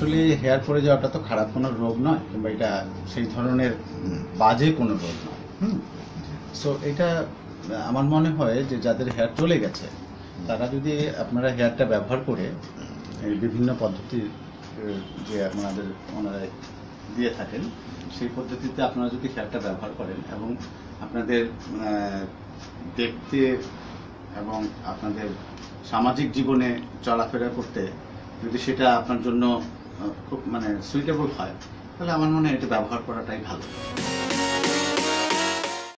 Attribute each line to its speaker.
Speaker 1: আসলে হেয়ার পড়ে যাওয়াটা তো খারাপ কোনো রোগ নয়, কিংবা এটা সেই ধরনের বাজে কোনো রোগ নয়। সো এটা আমার মনে হয় যে যাদের হেয়ার চলে গেছে তারা যদি আপনারা হেয়ারটা ব্যবহার করে এই বিভিন্ন পদ্ধতির যে ওনারা দিয়ে থাকেন সেই পদ্ধতিতে আপনারা যদি হেয়ারটা ব্যবহার করেন এবং আপনাদের দেখতে এবং আপনাদের সামাজিক জীবনে চলাফেরা করতে যদি সেটা আপনার জন্য খুব সুইটেবল হয়, তাহলে আমার মনে হয় এটা ব্যবহার করাটাই ভালো।